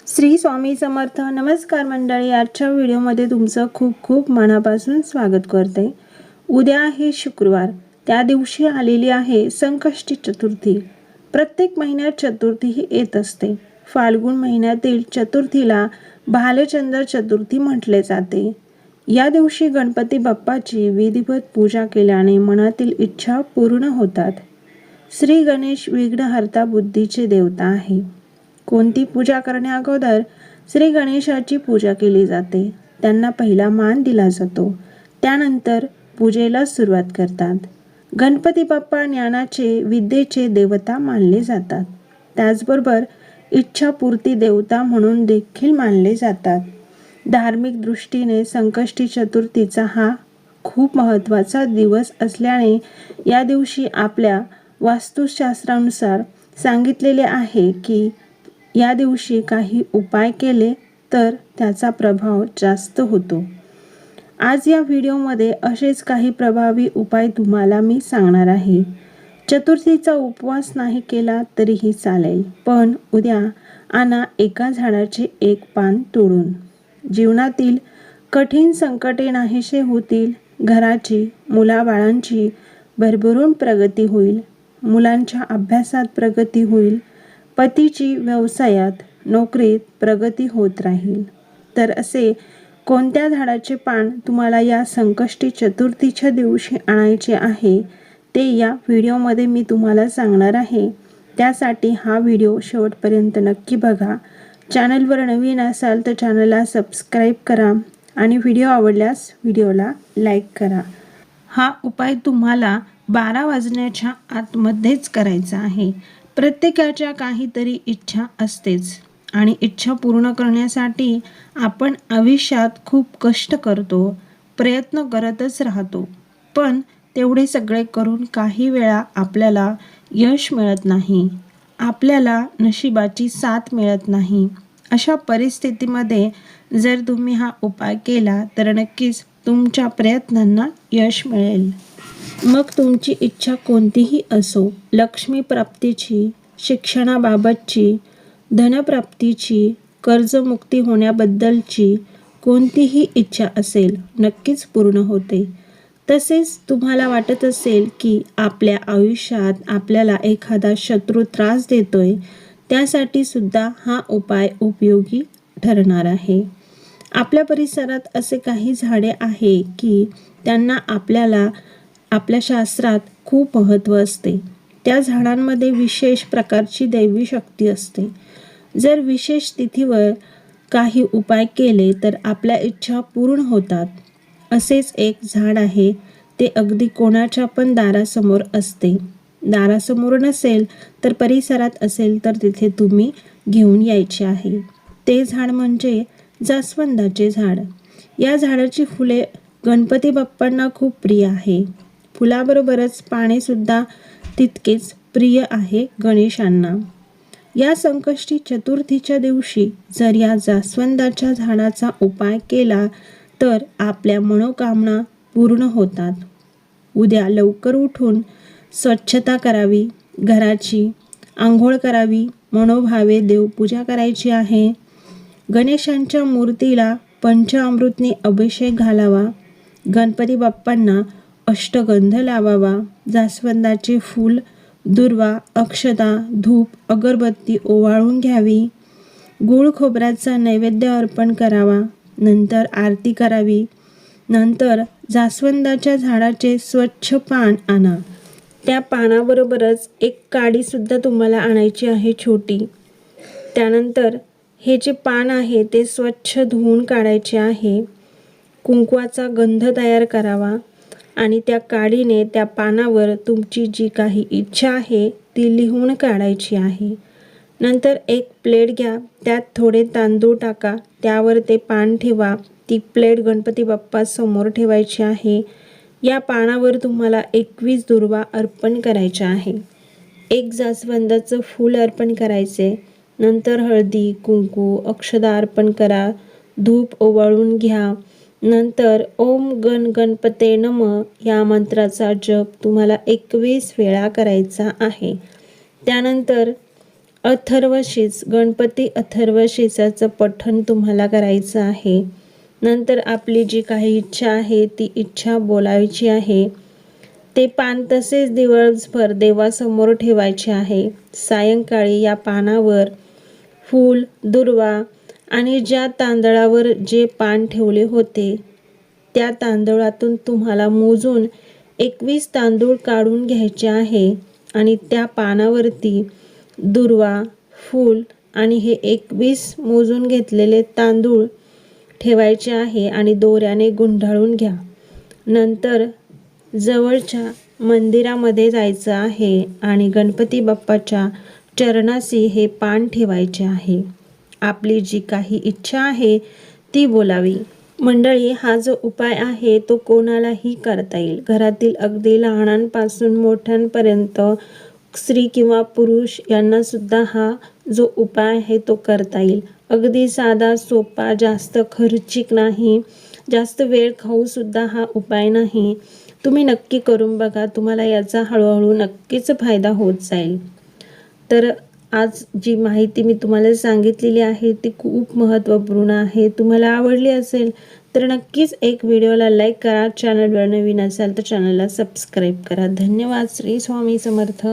श्री स्वामी समर्थ. नमस्कार मंडळी, आजच्या व्हिडिओमध्ये तुमचं खूप खूप मनापासून स्वागत करते. उद्या आहे शुक्रवार, त्या दिवशी आलेली आहे संकष्टी चतुर्थी. प्रत्येक महिन्यात चतुर्थी ही येत असते. फाल्गुन महिन्यातील चतुर्थीला भालचंद्र चतुर्थी म्हटले जाते. या दिवशी गणपती बाप्पाची विधिवत पूजा केल्याने मनातील इच्छा पूर्ण होतात. श्री गणेश विघ्नहर्ता बुद्धीचे देवता आहे. कोणती पूजा करण्याअगोदर श्री गणेशाची पूजा केली जाते. त्यांना पहिला मान दिला जातो. त्यानंतर पूजेला सुरुवात करतात. गणपती बाप्पा ज्ञानाचे, विद्येचे देवता मानले जातात. त्याचबरोबर इच्छापूर्ती देवता म्हणून देखील मानले जातात. धार्मिक दृष्टीने संकष्टी चतुर्थीचा हा खूप महत्त्वाचा दिवस असल्याने या दिवशी आपल्या वास्तुशास्त्रानुसार सांगितलेले आहे की या दिवशी काही उपाय केले तर त्याचा प्रभाव जास्त होतो. आज या व्हिडिओमध्ये असेच काही प्रभावी उपाय तुम्हाला मी सांगणार आहे. चतुर्थीचा उपवास नाही केला तरीही चालेल, पण उद्या आणा एका झाडाचे एक पान तोडून. जीवनातील कठीण संकटे नाहीसे होतील. घराची, मुलाबाळांची भरभरून प्रगती होईल. मुलांच्या अभ्यासात प्रगती होईल. पतीची व्यवसायात, नोकरीत प्रगती होत राहील. तर असे कोणत्या झाडाचे पान तुम्हाला या संकष्टी चतुर्थीच्या दिवशी आणायचे आहे ते या व्हिडिओमध्ये मी तुम्हाला सांगणार आहे. त्यासाठी हा व्हिडिओ शेवटपर्यंत नक्की बघा. चॅनलवर नवीन असाल तर चॅनलला सबस्क्राईब करा आणि व्हिडिओ आवडल्यास व्हिडिओला लाईक करा. हा उपाय तुम्हाला 12 वाजण्याच्या आतमध्येच करायचा आहे. प्रत्येकाच्या काहीतरी इच्छा असतेच आणि इच्छा पूर्ण करण्यासाठी आपण आयुष्यात खूप कष्ट करतो, प्रयत्न करतच राहतो. पण तेवढे सगळे करून काही वेळा आपल्याला यश मिळत नाही, आपल्याला नशिबाची साथ मिळत नाही. अशा परिस्थितीमध्ये जर तुम्ही हा उपाय केला तर नक्कीच तुमच्या प्रयत्नांना यश मिळेल. मग तुमची इच्छा कोणतीही असो, लक्ष्मी प्राप्तीची, शिक्षणाबाबतची, धनप्राप्तीची, कर्जमुक्ती होण्याबद्दलची कोणतीही इच्छा असेल नक्कीच पूर्ण होते. तसेच तुम्हाला वाटत असेल की आपल्या आयुष्यात आपल्याला एखादा शत्रू त्रास देतोय, त्यासाठी सुद्धा हा उपाय उपयोगी ठरणार आहे. आपल्या परिसरात असे काही झाडे आहे की त्यांना आपल्या शास्त्रात खूप महत्त्व असते. त्या झाडांमध्ये विशेष प्रकारची दैवी शक्ती असते. जर विशेष तिथीवर काही उपाय केले तर आपल्या इच्छा पूर्ण होतात. असेच एक झाड आहे, ते अगदी कोणाच्या पण दारासमोर असते. दारासमोर नसेल तर परिसरात असेल तर तिथे तुम्ही घेऊन यायचे आहे. ते झाड म्हणजे जास्वंदाचे झाड. या झाडाची फुले गणपती बाप्पांना खूप प्रिय आहे. फुलाबरोबरच पाने सुद्धा तितकेच प्रिय आहे गणेशांना. या संकष्टी चतुर्थीच्या दिवशी जर या जास्वंदाच्या झाडाचा उपाय केला तर आपल्या मनोकामना पूर्ण होतात. उद्या लवकर उठून स्वच्छता करावी, घराची आंघोळ करावी, मनोभावे देवपूजा करायची आहे. गणेशांच्या मूर्तीला पंचामृतने अभिषेक घालावा. गणपती बाप्पांना अष्टगंध लावावा. जास्वंदाचे फूल, दुर्वा, अक्षता, धूप, अगरबत्ती ओवाळून घ्यावी. गूळ खोबऱ्याचा नैवेद्य अर्पण करावा. नंतर आरती करावी. नंतर जास्वंदाच्या झाडाचे स्वच्छ पान आणा. त्या पानाबरोबरच एक काडीसुद्धा तुम्हाला आणायची आहे छोटी. त्यानंतर हे जे पान आहे ते स्वच्छ धुवून काढायचे आहे. कुंकवाचा गंध तयार करावा आणि त्या काडीने त्या पानावर तुमची जी काही इच्छा आहे ती लिहून काढायची आहे. नंतर एक प्लेट घ्या, त्यात थोडे तांदूळ टाका, त्यावर ते पान ठेवा. ती प्लेट गणपती बाप्पा समोर ठेवायची आहे. या पानावर तुम्हाला 21 दुर्वा अर्पण करायच्या आहे. एक जास्वंदाचं फूल अर्पण करायचे. नंतर हळदी, कुंकू, अक्षता अर्पण करा. धूप ओवाळून घ्या. नंतर ओम गण गणपते नमः या मंत्राचा जप तुम्हाला 21 वेळा करायचा आहे. त्यानंतर अथर्वशीस गणपती अथर्वशीसाचं पठण तुम्हाला करायचं आहे. नंतर आपली जी काही इच्छा आहे ती इच्छा बोलायची आहे. ते पान तसेच दिवसभर देवासमोर ठेवायचे आहे. सायंकाळी या पानावर फूल, दुर्वा आणि ज्या तांदळावर जे पान ठेवले होते त्या तांदळातून तुम्हाला मोजून 21 तांदूळ काढून घ्यायचे आहे आणि त्या पानावरती दुर्वा, फूल आणि हे 21 मोजून घेतलेले तांदूळ ठेवायचे आहे आणि दोऱ्याने गुंडाळून घ्या. नंतर जवळच्या मंदिरामध्ये जायचं आहे आणि गणपती बाप्पाच्या चरणाशी हे पान ठेवायचे आहे. आपली जी काही इच्छा आहे ती बोलावी. मंडळी, हा जो उपाय आहे तो कोणालाही करता येईल. घरातील अगदी लहानांपासून मोठ्यांपर्यंत स्त्री किंवा पुरुष यांना सुद्धा हा जो उपाय आहे तो करता येईल. अगदी साधा सोपा, जास्त खर्चिक नाही, जास्त वेळ खाऊ सुद्धा हा उपाय नाही. तुम्ही नक्की करून बघा, तुम्हाला याचा हळूहळू नक्कीच फायदा होत जाईल. तर आज जी माहिती मी तुम्हाला सांगितलेली आहे ती खूप महत्त्वपूर्ण आहे. तुम्हाला आवडली असेल तर नक्कीच एक व्हिडिओला लाईक करा. चॅनलवर नवीन असाल तर चॅनलला सबस्क्राईब करा. धन्यवाद. श्री स्वामी समर्थ.